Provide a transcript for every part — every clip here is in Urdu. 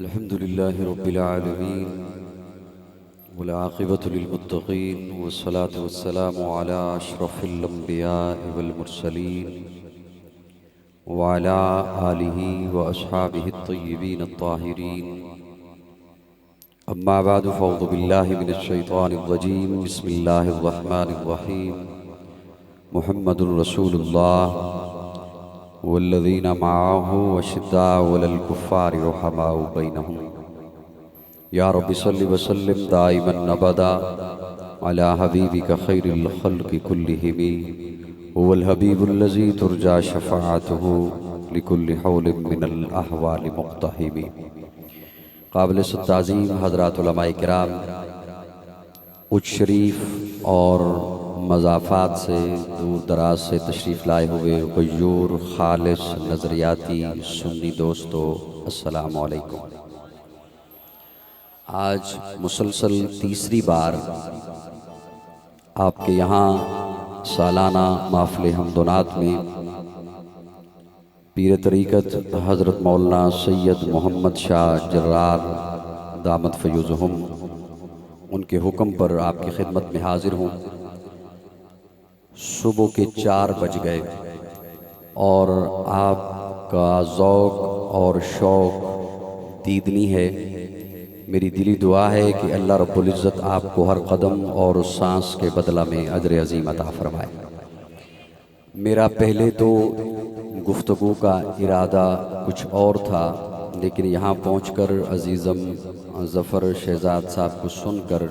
الحمد لله رب العالمين والعاقبة للمتقين والصلاة والسلام على أشرف الأنبياء والمرسلين وعلى آله وأصحابه الطيبين الطاهرين أما بعد فأعوذ بالله من الشيطان الرجيم بسم الله الرحمن الرحيم محمد رسول الله والذين معه وشداء على الكفار رحماء بينهم يا رب صل وسلم دائما أبدا على حبيبك خير الخلق كلهم هو الحبيب الذي ترجى شفاعته لكل حول من الأحوال مقتحم. قابل تعظیم حضرات علماء کرام، اچ شریف اور مضافات سے دور دراز سے تشریف لائے ہوئے غیور خالص نظریاتی سنی دوستو، السلام علیکم. آج مسلسل تیسری بار آپ کے یہاں سالانہ محفل حمد و نعت میں پیر طریقت حضرت مولانا سید محمد شاہ جرار دامت فیوزہم ان کے حکم پر آپ کی خدمت میں حاضر ہوں. صبح کے 4 بج گئے اور آپ کا ذوق اور شوق دیدنی ہے. میری دلی دعا ہے کہ اللہ رب العزت آپ کو ہر قدم اور سانس کے بدلہ میں اجر عظیم عطا فرمائے. میرا پہلے تو گفتگو کا ارادہ کچھ اور تھا، لیکن یہاں پہنچ کر عزیزم ظفر شہزاد صاحب کو سن کر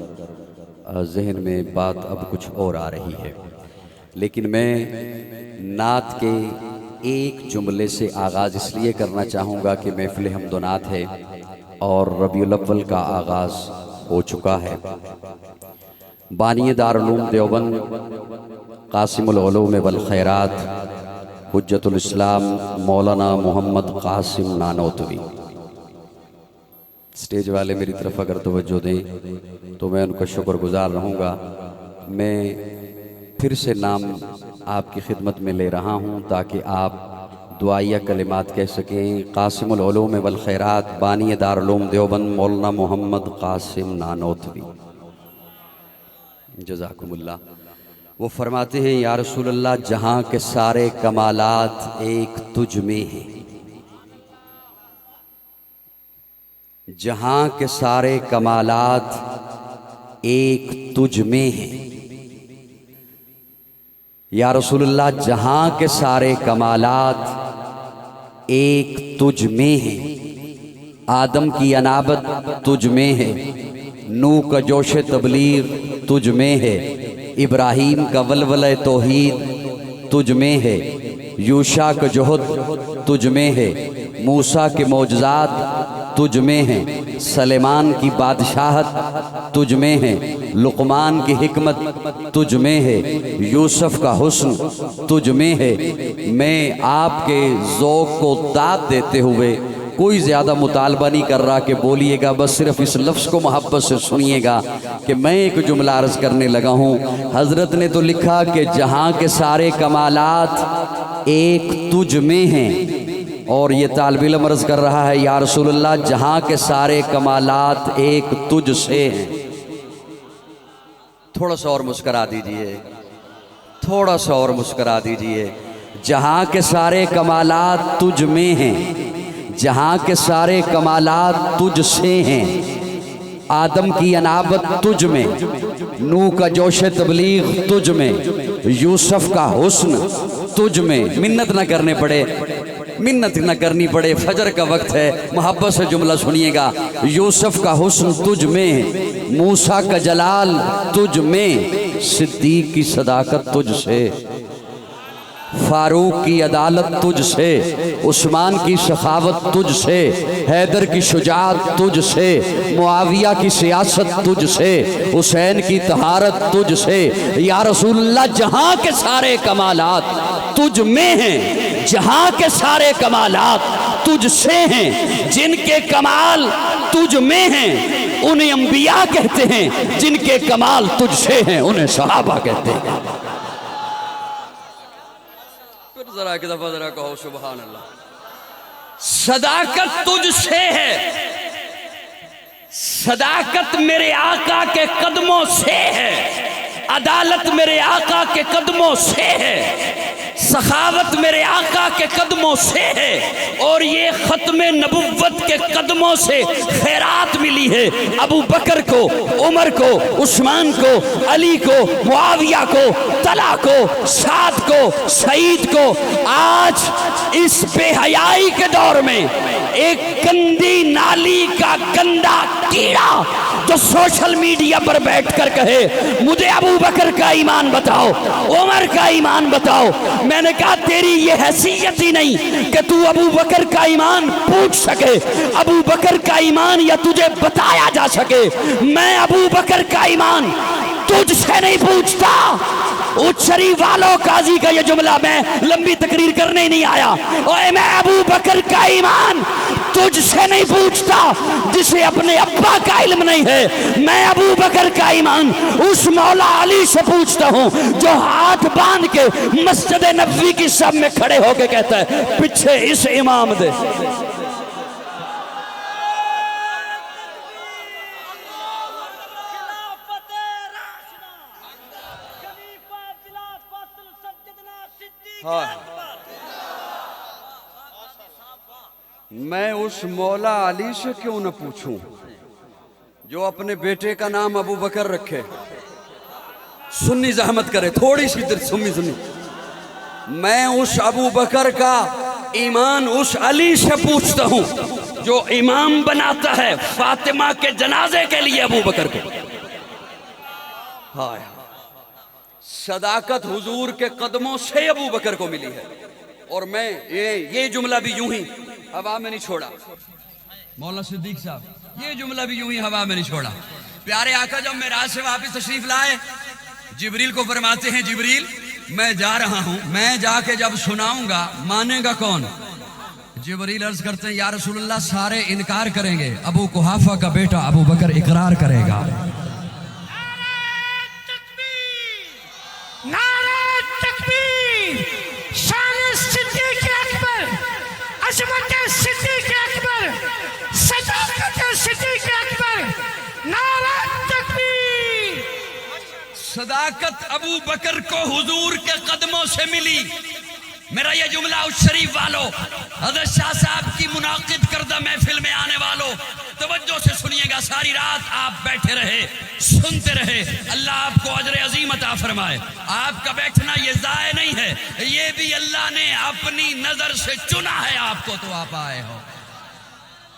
ذہن میں بات اب کچھ اور آ رہی ہے. لیکن میں نعت کے ایک جملے سے آغاز اس لیے کرنا چاہوں گا کہ محفل حمد و نعت ہے اور ربیع الاول کا آغاز ہو چکا ہے. بانی دارالعلوم دیوبند، قاسم العلوم والخیرات، حجت الاسلام مولانا محمد قاسم نانوتوی. سٹیج والے میری طرف اگر توجہ دیں تو میں ان کا شکر گزار رہوں گا. میں پھر سے نام آپ کی خدمت میں لے رہا ہوں تاکہ آپ دعائیہ کلمات کہہ سکیں. قاسم العلوم والخیرات، بانی دارالعلوم دیوبند، مولانا محمد قاسم نانوتوی، جزاکم اللہ. وہ فرماتے ہیں یا رسول اللہ، جہاں کے سارے کمالات ایک تجھ میں ہیں، جہاں کے سارے کمالات ایک تجھ میں ہیں. یا رسول اللہ، جہاں کے سارے کمالات ایک تجھ میں ہیں. آدم کی انابت تجھ میں ہے، نوح کا جوش تبلیغ تجھ میں ہے، ابراہیم کا ولولہ توحید تجھ میں ہے، یوشع کا جہد تجھ میں ہے، موسیٰ کے معجزات تجھ میں ہیں، سلیمان کی بادشاہت تجھ میں ہے، لقمان کی حکمت تجھ میں ہے، یوسف کا حسن تجھ میں ہے. میں آپ کے ذوق کو داد دیتے ہوئے کوئی زیادہ مطالبہ نہیں کر رہا کہ بولیے گا، بس صرف اس لفظ کو محبت سے سنیے گا کہ میں ایک جملہ عرض کرنے لگا ہوں. حضرت نے تو لکھا کہ جہاں کے سارے کمالات ایک تجھ میں ہیں، اور یہ طالب علم عرض کر رہا ہے یا رسول اللہ، جہاں کے سارے کمالات ایک تجھ سے ہیں. تھوڑا سا اور مسکرا دیجئے، تھوڑا سا اور مسکرا دیجئے. جہاں کے سارے کمالات تجھ میں ہیں، جہاں کے سارے کمالات تجھ سے ہیں. آدم کی انابت تجھ میں، نوح کا جوش تبلیغ تجھ میں، یوسف کا حسن تجھ میں. منت نہ کرنے پڑے، منت نہ کرنی پڑے، فجر کا وقت ہے، محبت سے جملہ سنیے گا. یوسف کا حسن تجھ میں، موسیٰ کا جلال تجھ میں، صدیق کی صداقت تجھ سے، فاروق کی عدالت تجھ سے، عثمان کی سخاوت تجھ سے، حیدر کی شجاعت تجھ سے، معاویہ کی سیاست تجھ سے، حسین کی طہارت تجھ سے. یا رسول اللہ، جہاں کے سارے کمالات تجھ میں ہیں، جہاں کے سارے کمالات تجھ سے ہیں. جن کے کمال تجھ میں ہیں انہیں انبیاء کہتے ہیں، جن کے کمال تجھ سے ہیں انہیں صحابہ کہتے ہیں. ذرا ایک دفعہ ذرا کہو سبحان اللہ. صداقت تجھ سے ہے، صداقت میرے آقا کے قدموں سے ہے، عدالت میرے آقا کے قدموں سے ہے، سخاوت میرے آقا کے قدموں سے ہے، اور یہ ختم نبوت کے قدموں سے خیرات ملی ہے ابو بکر کو، عمر کو، عثمان کو، علی کو، معاویہ کو، طلحہ کو، سعد کو، سعید کو۔ آج اس بے حیائی کے دور میں ایک گندی نالی کا گندا کیڑا جو سوشل میڈیا پر بیٹھ کر کہے مجھے ابو بکر کا ایمان بتاؤ، عمر کا ایمان بتاؤ، میں نے کہا تیری یہ حیثیت ہی نہیں کہ تو ابو بکر کا ایمان پوچھ سکے، ابو بکر کا ایمان یا تجھے بتایا جا سکے۔ میں ابو بکر کا ایمان تجھ سے نہیں پوچھتا۔ اچھری والوں قاضی کا یہ جملہ، میں لمبی تقریر کرنے ہی نہیں آیا، اوے میں ابو بکر کا ایمان تجھ سے نہیں پوچھتا جسے اپنے ابا کا علم نہیں ہے، میں ابو بکر کا ایمان اس مولا علی سے پوچھتا ہوں جو ہاتھ باندھ کے مسجد نبوی کی صف میں کھڑے ہو کے کہتا ہے پیچھے اس امام دے۔ میں اس مولا علی سے کیوں نہ پوچھوں جو اپنے بیٹے کا نام ابو بکر رکھے؟ سنی زحمت کرے، تھوڑی سی دیر سنی۔ میں اس ابو بکر کا ایمان اس علی سے پوچھتا ہوں جو امام بناتا ہے فاطمہ کے جنازے کے لیے ابو بکر کو۔ ہائے، صداقت حضور کے قدموں سے ابو بکر کو ملی ہے، اور میں یہ جملہ بھی یوں ہی ہوا میں نہیں چھوڑا۔ مولانا صدیق صاحب یہ جملہ بھی یوں ہی ہوا میں نہیں چھوڑا۔ پیارے آقا جب معراج سے واپس تشریف لائے، جبریل کو فرماتے ہیں جبریل میں جا رہا ہوں، میں جا کے جب سناؤں گا مانے گا کون؟ جبریل عرض کرتے ہیں یا رسول اللہ سارے انکار کریں گے، ابو قحافہ کا بیٹا ابو بکر اقرار کرے گا۔ نعرہ تکبیر، شان صدیق اکبر، عظمت صدیق اکبر، صداقت صدیق اکبر، نعرہ تکبیر۔ صداقت ابو بکر کو حضور کے قدموں سے ملی۔ میرا یہ جملہ اس شریف والوں، حضرت شاہ صاحب کی منعقد کردہ محفل میں آنے والوں توجہ سے سنیے گا، ساری رات آپ بیٹھے رہے، سنتے رہے، اللہ آپ کو اجر عظیم عطا فرمائے۔ آپ کا بیٹھنا یہ ضائع نہیں ہے، یہ بھی اللہ نے اپنی نظر سے چنا ہے آپ کو، تو آپ آئے ہو،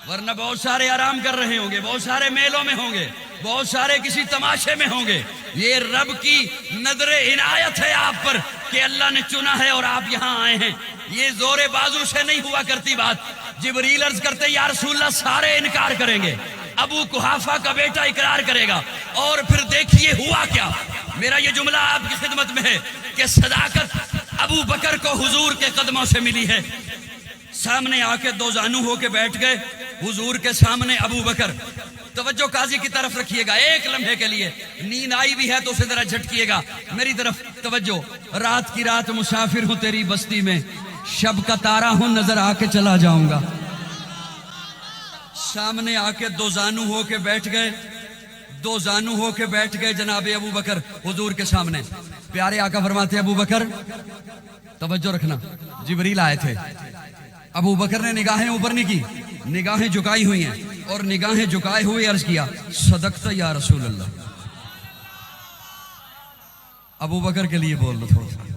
ورنہ بہت سارے آرام کر رہے ہوں گے، بہت سارے میلوں میں ہوں گے، بہت سارے کسی تماشے میں ہوں گے۔ یہ رب کی نظر عنایت ہے آپ پر کہ اللہ نے چنا ہے اور آپ یہاں آئے ہیں۔ یہ زور بازو سے نہیں ہوا کرتی بات۔ جبریل عرض کرتے یا رسول اللہ سارے انکار کریں گے، ابو قحافہ کا بیٹا اقرار کرے گا۔ اور پھر دیکھیے ہوا کیا۔ میرا یہ جملہ آپ کی خدمت میں ہے کہ صداقت ابو بکر کو حضور کے قدموں سے ملی ہے۔ سامنے آ کے دو زانو ہو کے بیٹھ گئے حضور کے سامنے ابو بکر۔ توجہ قاضی کی طرف رکھیے گا ایک لمحے کے لیے، نیند آئی بھی ہے تو اسے ذرا جھٹکیے گا میری طرف توجہ۔ رات کی رات مسافر ہوں تیری بستی میں، شب کا تارا ہوں نظر آ کے چلا جاؤں گا۔ سامنے آ کے دو زانو ہو کے بیٹھ گئے، دو زانو ہو کے بیٹھ گئے جناب ابو بکر حضور کے سامنے۔ پیارے آقا فرماتے ابو بکر توجہ رکھنا، جبریل آئے تھے۔ ابو بکر نے نگاہیں اوپر نہیں کی، نگاہیں جھکائی ہوئی ہیں، اور نگاہیں جھکائے ہوئے عرض کیا صدقت یا رسول اللہ۔ ابو بکر کے لیے بول دو تھوڑا سا،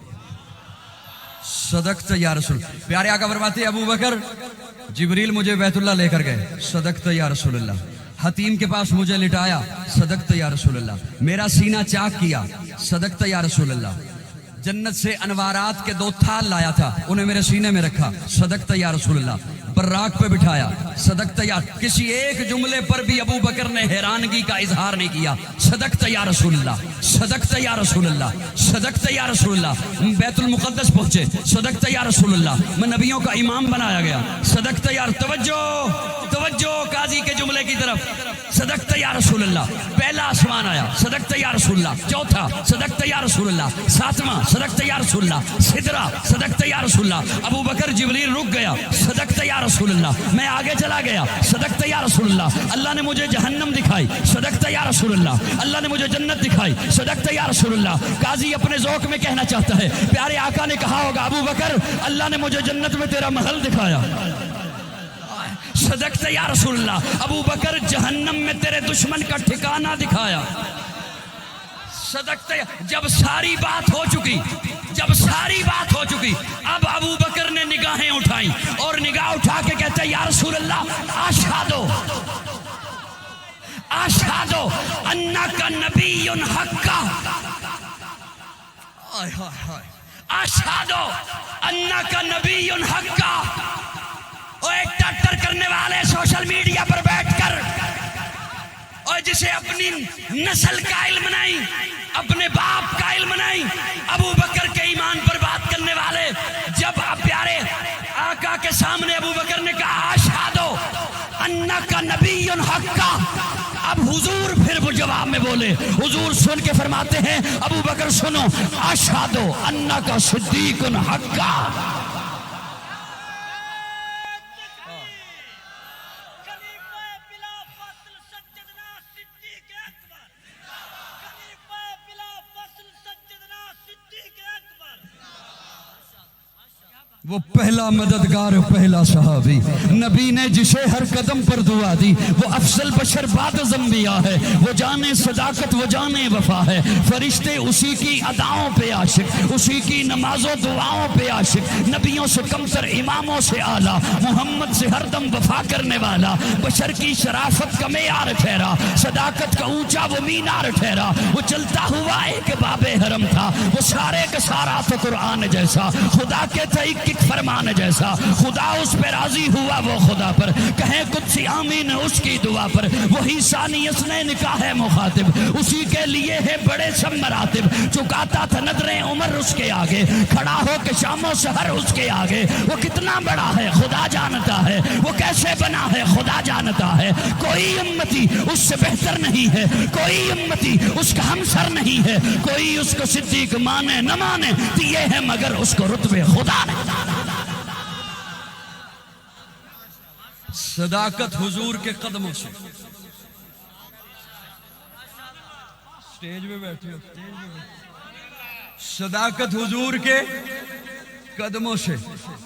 صدقت یا رسول۔ پیارے آقا فرماتے ابو بکر جبریل مجھے بیت اللہ لے کر گئے، صدقت یا رسول اللہ۔ حتیم کے پاس مجھے لٹایا، صدقت یا رسول اللہ۔ میرا سینہ چاک کیا، صدقت یا رسول اللہ۔ جنت سے انوارات کے 2 تھال لایا تھا، انہیں میرے سینے میں رکھا، صدقت یا رسول اللہ۔ براق پہ بٹھایا، صدقت یا، کسی ایک جملے پر بھی ابو بکر نے حیرانگی کا اظہار نہیں کیا، صدقت یا رسول اللہ، صدقت یا رسول اللہ، صدقت یا رسول اللہ۔ بیت المقدس پہنچے، صدقت یا رسول اللہ۔ میں نبیوں کا امام بنایا گیا، صدقت یا، توجہ توجہ قاضی کے جملے کی طرف، صدقت یا رسول اللہ، پہلا آسمان آیا، صدقت یا رسول اللہ، چوتھا صدقت یا رسول اللہ، ساتواں صدقت یا رسول اللہ، سدرا صدقت یا رسول اللہ، ابو بکر جبریل رک گیا، صدقت یا رسول اللہ، میں آگے چلا گیا، صدقت یا رسول اللہ، اللہ نے مجھے جہنم دکھائی، صدقت یا رسول اللہ، اللہ نے مجھے جنت دکھائی، صدقت یا رسول اللہ۔ قاضی اپنے ذوق میں کہنا چاہتا ہے، پیارے آقا نے کہا ہوگا ابو بکر اللہ نے مجھے جنت میں تیرا محل دکھایا، صدقت یا رسول اللہ، ابو بکر جہنم میں تیرے دشمن کا ٹھکانہ دکھایا، صدقت۔ جب ساری بات ہو چکی، جب ساری بات ہو چکی، اب ابو بکر نے نگاہیں اٹھائیں اور نگاہ اٹھا کے کہتے ہیں یا رسول اللہ اشہدو اشہدو انک نبی حقا، اشہدو انک نبی حقا۔ اور ایک ٹٹر کرنے والے سوشل میڈیا پر بیٹھ کر اور جسے اپنی نسل کا علم نہیں، اپنے باپ کا علم نہیں، ابو بکر کے ایمان پر بات کرنے والے، جب پیارے آقا کے سامنے ابو بکر نے کہا اشہدو انک نبی حقا، اب حضور پھر وہ جواب میں بولے، حضور سن کے فرماتے ہیں ابو بکر سنو، اشہدو انک صدیق حقا۔ وہ پہلا مددگار، پہلا صحابی، نبی نے جسے ہر قدم پر دعا دی، وہ افضل بشر بعد از انبیاء ہے، وہ جانے صداقت، وہ جانے وفا ہے، فرشتے اسی کی اداؤں پہ عاشق، اسی کی نماز و دعاؤں پہ عاشق، نبیوں سے کمتر، اماموں سے اعلیٰ، محمد سے ہر دم وفا کرنے والا، بشر کی شرافت کا معیار ٹھہرا، صداقت کا اونچا وہ مینار ٹھہرا، وہ چلتا ہوا ایک باب حرم تھا، وہ سارے کا سارا تو قرآن جیسا، خدا کے تھا ایک فرمان جیسا، خدا اس پہ راضی ہوا وہ خدا پر، کہیں قدسی آمین اس کی دعا پر، وہی ثانی اسنے نکاح ہے مخاطب، اسی کے لیے ہے بڑے سب مراتب، چکاتا تھا نظریں عمر اس کے آگے، کھڑا ہو کے شام و سحر اس کے آگے، وہ کتنا بڑا ہے خدا جانتا ہے، وہ کیسے بنا ہے خدا جانتا ہے، کوئی امتی اس سے بہتر نہیں ہے، کوئی امتی اس کا ہمسر نہیں ہے، کوئی اس کو صدیق مانے نہ مانے دیے ہیں مگر اس کو رتبے خدا نے۔ صداقت حضور کے قدموں سے، سٹیج پہ بیٹھے ہو، صداقت حضور کے قدموں سے،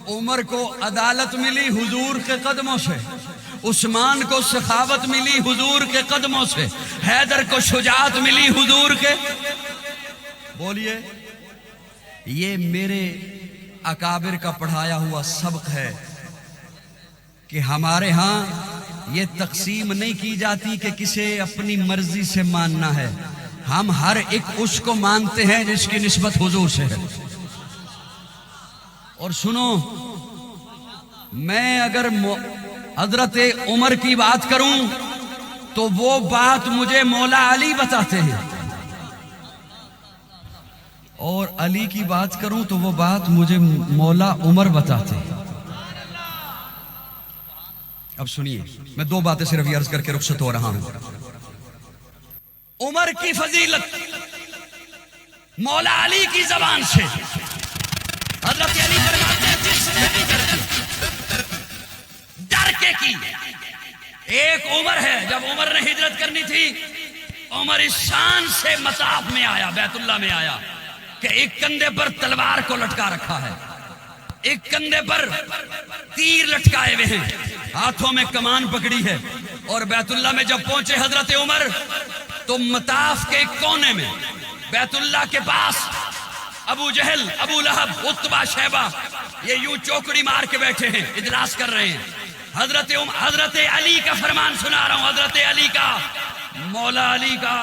عمر کو عدالت ملی حضور کے قدموں سے، عثمان کو سخاوت ملی حضور کے قدموں سے، حیدر کو شجاعت ملی حضور کے، بولیے یہ میرے اکابر کا پڑھایا ہوا سبق ہے کہ ہمارے ہاں یہ تقسیم نہیں کی جاتی کہ کسے اپنی مرضی سے ماننا ہے، ہم ہر ایک اس کو مانتے ہیں جس کی نسبت حضور سے ہے۔ اور سنو، میں اگر حضرت عمر کی بات کروں تو وہ بات مجھے مولا علی بتاتے ہیں، اور علی کی بات کروں تو وہ بات مجھے مولا عمر بتاتے ہیں۔ اب سنیے، میں دو باتیں صرف عرض کر کے رخصت ہو رہا ہوں۔ عمر کی فضیلت مولا علی کی زبان سے، حضرت علی فرماتے ہیں جس نے بھی ڈر کے کی، ایک عمر ہے، جب عمر نے ہجرت کرنی تھی، عمر اس شان سے مطاف میں آیا، بیت اللہ میں آیا کہ ایک کندھے پر تلوار کو لٹکا رکھا ہے، ایک کندھے پر تیر لٹکائے ہوئے ہیں، ہاتھوں میں کمان پکڑی ہے، اور بیت اللہ میں جب پہنچے حضرت عمر تو مطاف کے کونے میں بیت اللہ کے پاس ابو جہل، ابو لہب، عتبہ، شیبہ یہ یوں چوکڑی مار کے بیٹھے ہیں، اجلاس کر رہے ہیں۔ حضرت علی کا فرمان سنا رہا ہوں، حضرت علی کا، مولا علی کا،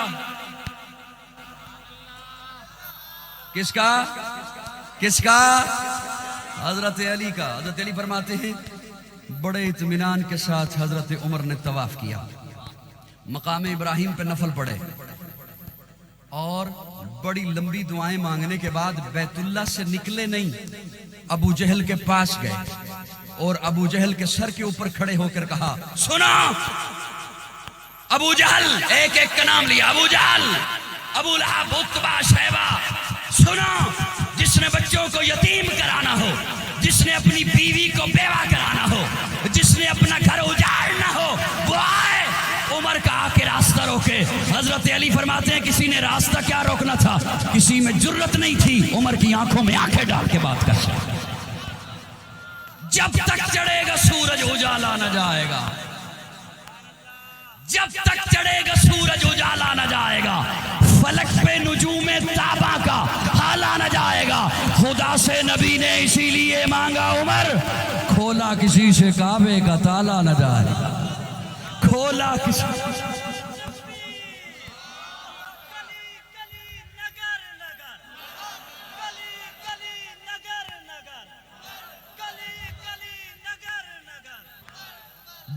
کس کا؟ کس کا؟ حضرت علی کا۔ حضرت علی فرماتے ہیں بڑے اطمینان کے ساتھ حضرت عمر نے طواف کیا، مقام ابراہیم پہ نفل پڑے، اور بڑی لمبی دعائیں مانگنے کے بعد بیت اللہ سے نکلے نہیں، ابو جہل کے پاس گئے اور ابو جہل کے سر کے اوپر کھڑے ہو کر کہا، سنا ابو جہل، ایک ایک کا نام لیا، ابو جہل، ابو لہب، عتبہ، شیبہ. سنو، جس نے بچوں کو یتیم کرانا ہو، جس نے اپنی بیوی کو بیوہ کرانا ہو، جس نے اپنا گھر اجاڑنا ہو، وہ آئے عمر کا آ کے راستہ روکے. حضرت علی فرماتے ہیں کسی نے راستہ کیا روکنا تھا، کسی میں جرت نہیں تھی عمر کی آنکھوں میں آنکھیں ڈال کے بات کر سکے. جب تک چڑھے گا سورج اجالا نہ جائے گا، جب تک چڑھے گا سورج اجالا نہ جائے گا، فلک پہ نجوم تابا کا حالا نہ جائے گا. خدا سے نبی نے اسی لیے مانگا عمر، کھولا کسی سے کعبے کا تالا نہ جائے گا، کھولا کسی.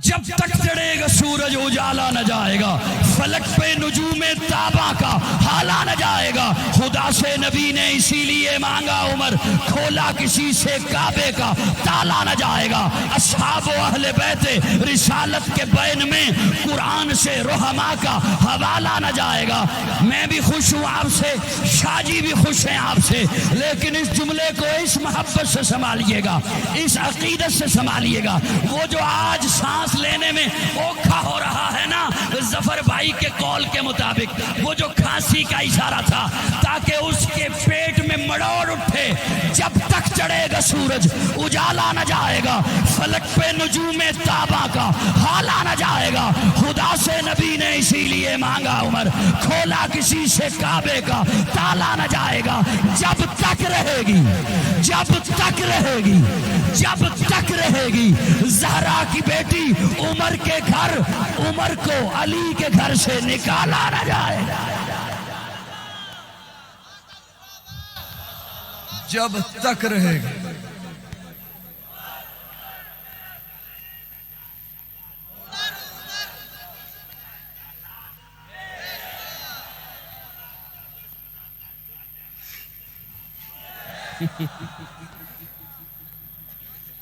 جب تک چڑھے گا سورج اجالا نہ جائے گا، فلک پہ نجوم تابا کا حالا نہ جائے گا. خدا سے نبی نے اسی لیے مانگا عمر، کھولا کسی سے کعبے کا تالا نہ جائے گا. اصحاب و اہل بیت رسالت کے بین میں قرآن سے رحماء کا حوالہ نہ جائے گا. میں بھی خوش ہوں آپ سے، شاہ جی بھی خوش ہیں آپ سے، لیکن اس جملے کو اس محبت سے سنبھالیے گا، اس عقیدت سے سنبھالیے گا. وہ جو آج سانس لینے میں اوکھا ہو رہا ہے نا، ظفر بھائی کے قول کے مطابق وہ جو کھانسی کا اشارہ تھا تاکہ اس کے پیٹ میں مڑوڑ اٹھے. جب تک چڑھے گا سورج اجالا نہ جائے گا، فلک پہ نجوم تابا کا حالا نہ جائے گا. خدا سے نبی نے اسی لیے مانگا عمر، کھولا کسی سے کعبے کا تالا نہ جائے گا. جب تک رہے گی، جب تک رہے گی، جب تک رہے گی زہرا کی بیٹی عمر کے گھر، عمر کو علی کے گھر سے نکالا نہ جائے گا. جب تک رہے گی.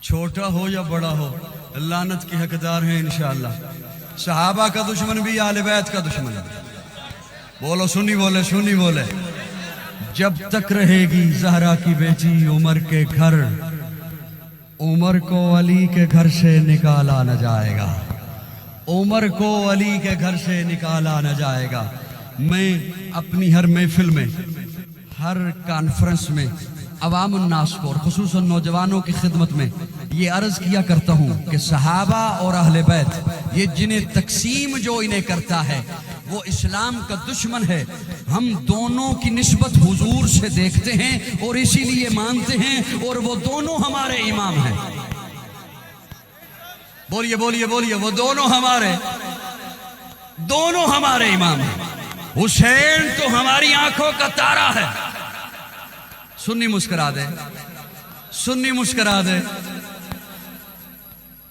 چھوٹا ہو یا بڑا ہو، لعنت کی حقدار ہیں انشاءاللہ. صحابہ کا دشمن بھی اہل بیت کا دشمن بھی. بولو سنی بولے، سنی بولے. جب تک رہے گی زہرا کی بیٹی عمر کے گھر، عمر کو علی کے گھر سے نکالا نہ جائے گا، عمر کو علی کے گھر سے نکالا نہ جائے گا. میں اپنی ہر محفل میں، ہر کانفرنس میں عوام الناس کو اور خصوصاً نوجوانوں کی خدمت میں یہ عرض کیا کرتا ہوں کہ صحابہ اور اہل بیت یہ جنہیں تقسیم جو انہیں کرتا ہے وہ اسلام کا دشمن ہے. ہم دونوں کی نسبت حضور سے دیکھتے ہیں اور اسی لیے مانتے ہیں، اور وہ دونوں ہمارے امام ہیں. بولیے بولیے بولیے، وہ دونوں ہمارے امام ہیں. حسین تو ہماری آنکھوں کا تارا ہے. سنی مسکرا دے، سنی مسکرا دے.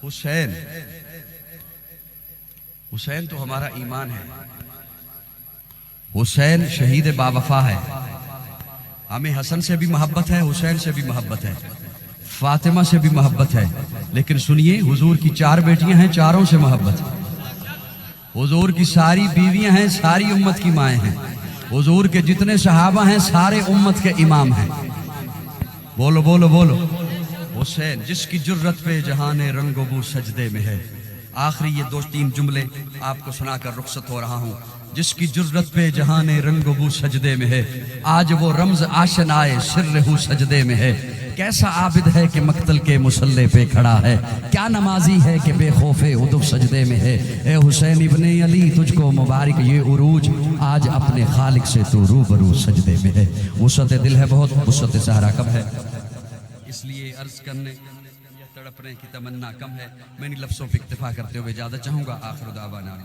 حسین تو ہمارا ایمان ہے. حسین شہید باوفا ہے. ہمیں حسن سے بھی محبت ہے، حسین سے بھی محبت ہے، فاطمہ سے بھی محبت ہے. لیکن سنیے، حضور کی 4 بیٹیاں ہیں، چاروں سے محبت ہے. حضور کی ساری بیویاں ہیں، ساری امت کی مائیں ہیں. حضور کے جتنے صحابہ ہیں سارے امت کے امام ہیں. بولو بولو بولو. حسین جس کی جرت پہ جہان رنگ و بو سجدے میں ہے. آخری یہ 2-3 جملے آپ کو سنا کر رخصت ہو رہا ہوں. جس کی جرت پہ جہان رنگ و بو سجدے میں ہے، آج وہ رمز آشنائے سر ہو سجدے میں ہے. کیسا عابد ہے کہ مقتل کے مسلح پہ کھڑا ہے، کیا نمازی ہے کہ بے خوف ادب سجدے میں ہے. اے حسین ابن علی تجھ کو مبارک یہ عروج، آج اپنے خالق سے تو روبرو سجدے میں ہے. وسعت دل ہے بہت، وسعت صحرا کم ہے، اس لیے عرض کرنے یا تڑپنے کی تمنا کم ہے. میں ان لفظوں پہ اکتفا کرتے ہوئے اجازت چاہوں گا. آخر دعوانا